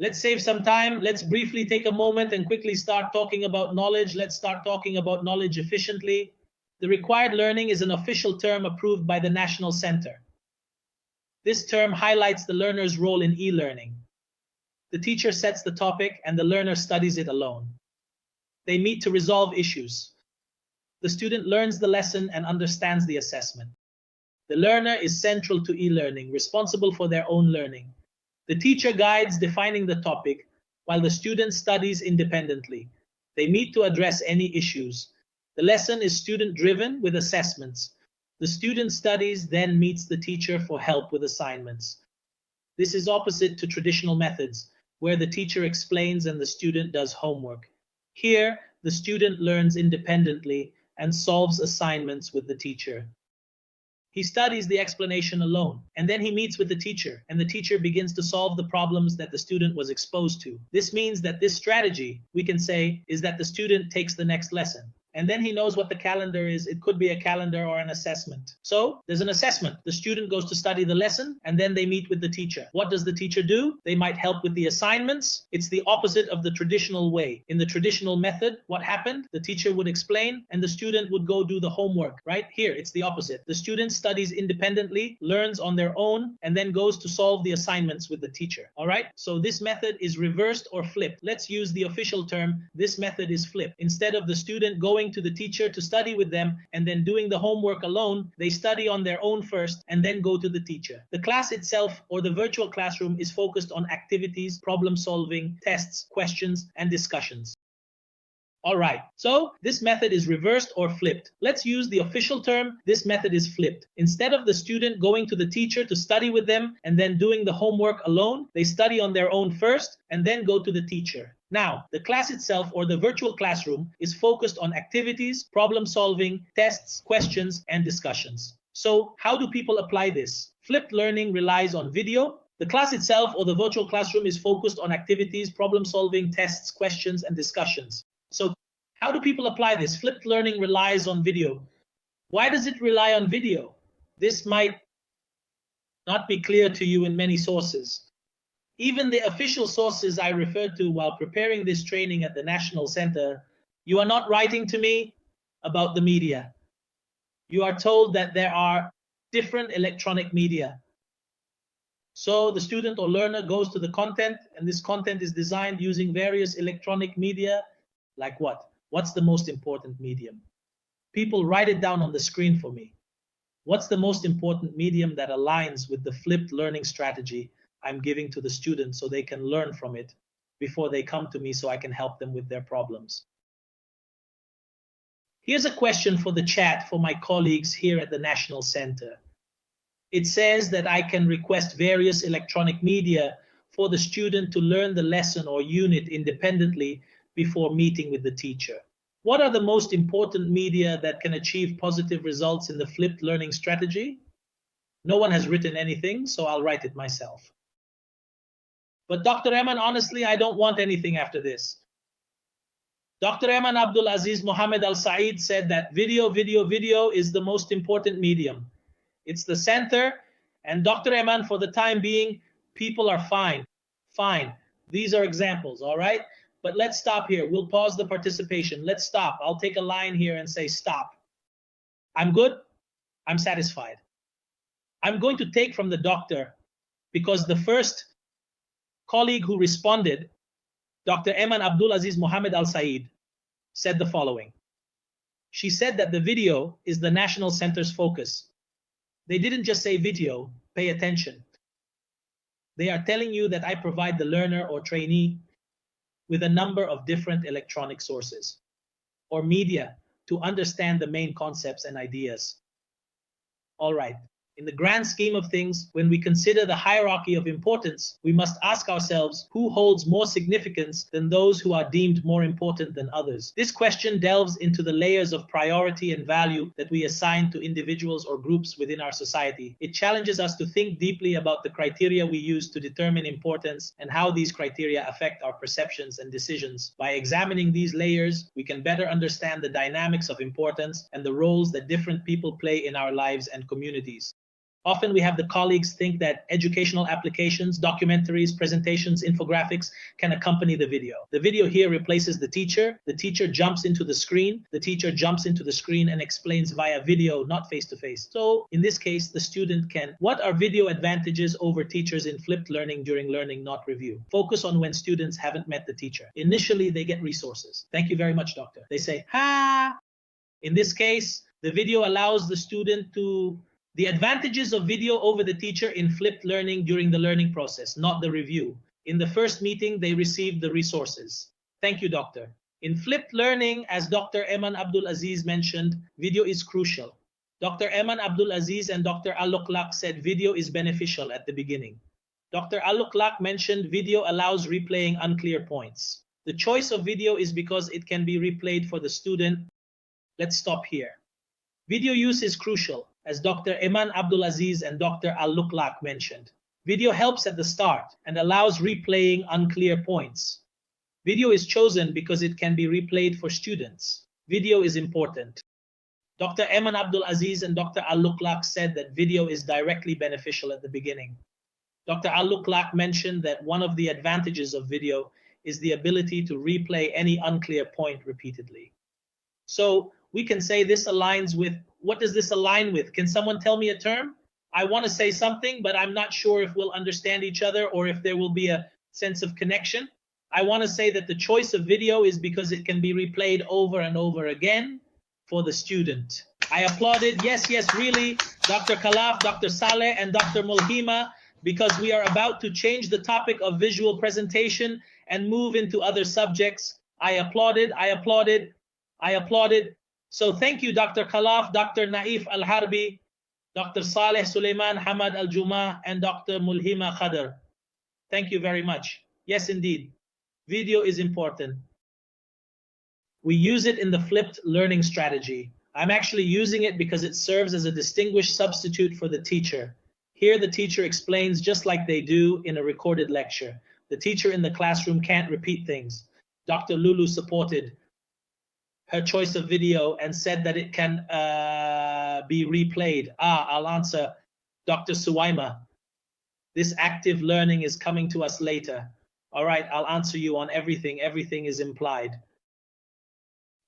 Let's save some time. Let's briefly take a moment and quickly start talking about knowledge. Let's start talking about knowledge efficiently. The required learning is an official term approved by the National Center. This term highlights the learner's role in e-learning. The teacher sets the topic and the learner studies it alone. They meet to resolve issues. The student learns the lesson and understands the assessment. The learner is central to e-learning, responsible for their own learning. The teacher guides defining the topic, while the student studies independently. They meet to address any issues. The lesson is student-driven with assessments. The student studies, then meets the teacher for help with assignments. This is opposite to traditional methods, where the teacher explains and the student does homework. Here, the student learns independently and solves assignments with the teacher. He studies the explanation alone, and then he meets with the teacher, and the teacher begins to solve the problems that the student was exposed to. This means that this strategy, we can say, is that the student takes the next lesson. And then he knows what the calendar is. It could be a calendar or an assessment. So there's an assessment. The student goes to study the lesson, and then they meet with the teacher. What does the teacher do? They might help with the assignments. It's the opposite of the traditional way. In the traditional method, what happened? The teacher would explain, and the student would go do the homework, right? Here, it's the opposite. The student studies independently, learns on their own, and then goes to solve the assignments with the teacher, all right? So this method is reversed or flipped. Let's use the official term. This method is flipped. Instead of the student going to the teacher to study with them and then doing the homework alone, they study on their own first and then go to the teacher. The class itself, or the virtual classroom, is focused on activities, problem solving, tests, questions, and discussions. All right, so this method is reversed or flipped. Let's use the official term. This method is flipped. Instead of the student going to the teacher to study with them and then doing the homework alone, they study on their own first and then go to the teacher. Now, the class itself, or the virtual classroom, is focused on activities, problem solving, tests, questions, and discussions. So how do people apply this? Flipped learning relies on video. The class itself, or the virtual classroom, is focused on activities, problem solving, tests, questions, and discussions. So how do people apply this? Flipped learning relies on video. Why does it rely on video? This might not be clear to you in many sources. Even the official sources I referred to while preparing this training at the National Center, you are not writing to me about the media. You are told that there are different electronic media. So the student or learner goes to the content, and this content is designed using various electronic media. Like what? What's the most important medium? People, write it down on the screen for me. What's the most important medium that aligns with the flipped learning strategy I'm giving to the students so they can learn from it before they come to me so I can help them with their problems? Here's a question for the chat for my colleagues here at the National Center. It says that I can request various electronic media for the student to learn the lesson or unit independently before meeting with the teacher. What are the most important media that can achieve positive results in the flipped learning strategy? No one has written anything, so I'll write it myself. But Dr. Eman, honestly, I don't want anything after this. Dr. Eman Abdul Aziz Mohammed Al Saeed said that video is the most important medium. It's the center, and Dr. Eman, for the time being, people are fine. These are examples, all right? But let's stop here. We'll pause the participation. Let's stop. I'll take a line here and say stop. I'm good. I'm satisfied. I'm going to take from the doctor, because the first colleague who responded, Dr. Eman Abdul Aziz Mohammed Al Saeed, said the following. She said that the video is the National Center's focus. They didn't just say video, pay attention. They are telling you that I provide the learner or trainee with a number of different electronic sources or media to understand the main concepts and ideas. All right. In the grand scheme of things, when we consider the hierarchy of importance, we must ask ourselves who holds more significance than those who are deemed more important than others. This question delves into the layers of priority and value that we assign to individuals or groups within our society. It challenges us to think deeply about the criteria we use to determine importance and how these criteria affect our perceptions and decisions. By examining these layers, we can better understand the dynamics of importance and the roles that different people play in our lives and communities. Often we have the colleagues think that educational applications, documentaries, presentations, infographics can accompany the video. The video here replaces the teacher. The teacher jumps into the screen. The teacher jumps into the screen and explains via video, not face-to-face. So in this case, the student can, what are video advantages over teachers in flipped learning during learning, not review? Focus on when students haven't met the teacher. Initially, they get resources. Thank you very much, doctor. They say, ha! In this case, the video allows the student to the advantages of video over the teacher in flipped learning during the learning process, not the review. In the first meeting, they received the resources. Thank you, doctor. In flipped learning, as Dr. Eman Abdul Aziz mentioned, video is crucial. Dr. Eman Abdul Aziz and Dr. Al-Luqlaq said video is beneficial at the beginning. Dr. Al-Luqlaq mentioned video allows replaying unclear points. The choice of video is because it can be replayed for the student. Let's stop here. Video use is crucial, as Dr. Eman Abdul Aziz and Dr. Al-Luqlaq mentioned. Video helps at the start and allows replaying unclear points. Video is chosen because it can be replayed for students. Video is important. Dr. Eman Abdul Aziz and Dr. Al-Luqlaq said that video is directly beneficial at the beginning. Dr. Al-Luqlaq mentioned that one of the advantages of video is the ability to replay any unclear point repeatedly. So we can say this aligns with, what does this align with? Can someone tell me a term? I want to say something, but I'm not sure if we'll understand each other or if there will be a sense of connection. I want to say that the choice of video is because it can be replayed over and over again for the student. I applauded, yes, really, Dr. Khalaf, Dr. Saleh, and Dr. Mulhima, because we are about to change the topic of visual presentation and move into other subjects. I applauded. So thank you, Dr. Khalaf, Dr. Naif Al-Harbi, Dr. Saleh Suleiman Hamad Al-Jumah, and Dr. Mulhima Khadr. Thank you very much. Yes, indeed. Video is important. We use it in the flipped learning strategy. I'm actually using it because it serves as a distinguished substitute for the teacher. Here, the teacher explains just like they do in a recorded lecture. The teacher in the classroom can't repeat things. Dr. Lulu supported her choice of video and said that it can be replayed. I'll answer Dr. Suwaima. This active learning is coming to us later. All right, I'll answer you on everything. Everything is implied.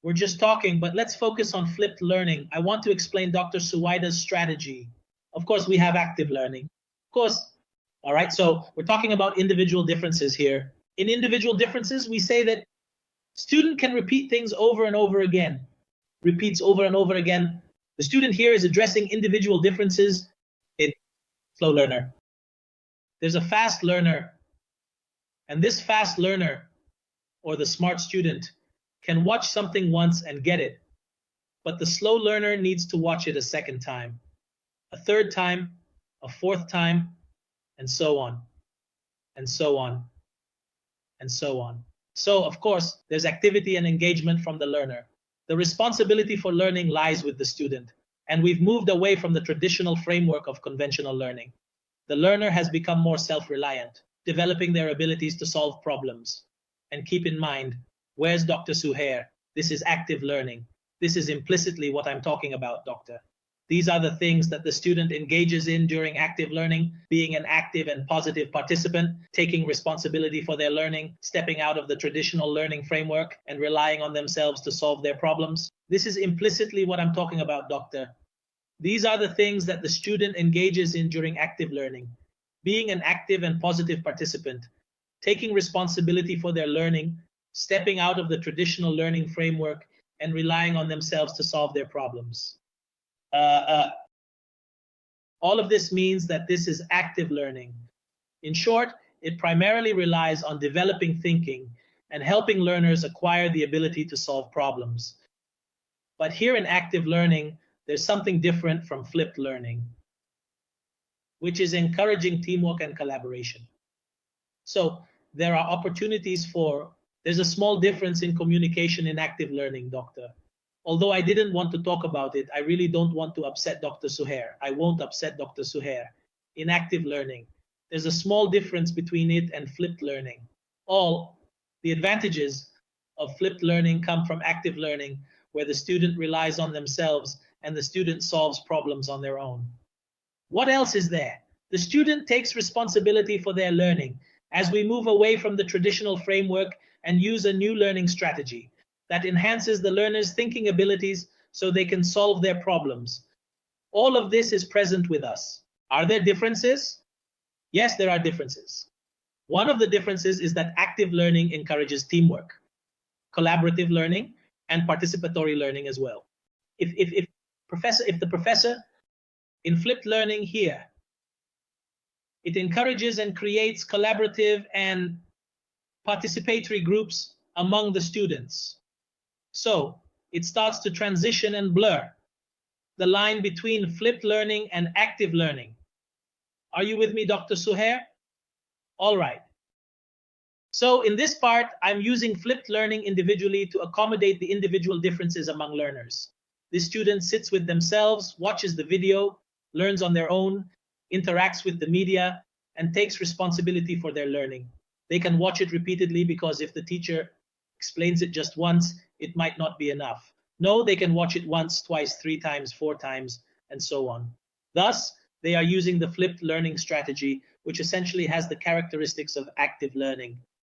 We're just talking, but let's focus on flipped learning. I want to explain Dr. Suwaida's strategy. Of course, we have active learning. Of course. All right, so we're talking about individual differences here. In individual differences, we say that student can repeat things over and over again. Repeats over and over again. The student here is addressing individual differences in slow learner. There's a fast learner. And this fast learner, or the smart student, can watch something once and get it. But the slow learner needs to watch it a second time, a third time, a fourth time, and so on, and so on, and so on. So, of course, there's activity and engagement from the learner. The responsibility for learning lies with the student, and we've moved away from the traditional framework of conventional learning. The learner has become more self-reliant, developing their abilities to solve problems. And keep in mind, where's Dr. Suhair? This is active learning. This is implicitly what I'm talking about, doctor. These are the things that the student engages in during active learning, being an active and positive participant, taking responsibility for their learning, stepping out of the traditional learning framework, and relying on themselves to solve their problems. This is implicitly what I'm talking about, doctor. These are the things that the student engages in during active learning, being an active and positive participant, taking responsibility for their learning, stepping out of the traditional learning framework, and relying on themselves to solve their problems. All of this means that this is active learning. In short, it primarily relies on developing thinking and helping learners acquire the ability to solve problems. But here in active learning, there's something different from flipped learning, which is encouraging teamwork and collaboration. So there are opportunities there's a small difference in communication in active learning, doctor. Although I didn't want to talk about it, I really don't want to upset Dr. Suhair. I won't upset Dr. Suhair. In active learning, there's a small difference between it and flipped learning. All the advantages of flipped learning come from active learning, where the student relies on themselves and the student solves problems on their own. What else is there? The student takes responsibility for their learning as we move away from the traditional framework and use a new learning strategy that enhances the learner's thinking abilities so they can solve their problems. All of this is present with us. Are there differences? Yes, there are differences. One of the differences is that active learning encourages teamwork, collaborative learning, and participatory learning as well. If the professor in flipped learning here, it encourages and creates collaborative and participatory groups among the students. So it starts to transition and blur the line between flipped learning and active learning. Are you with me, Dr. Suhair? All right. So in this part, I'm using flipped learning individually to accommodate the individual differences among learners. The student sits with themselves, watches the video, learns on their own, interacts with the media, and takes responsibility for their learning. They can watch it repeatedly because if the teacher explains it just once, it might not be enough. No, they can watch it once, twice, 3 times, 4 times, and so on. Thus, they are using the flipped learning strategy, which essentially has the characteristics of active learning.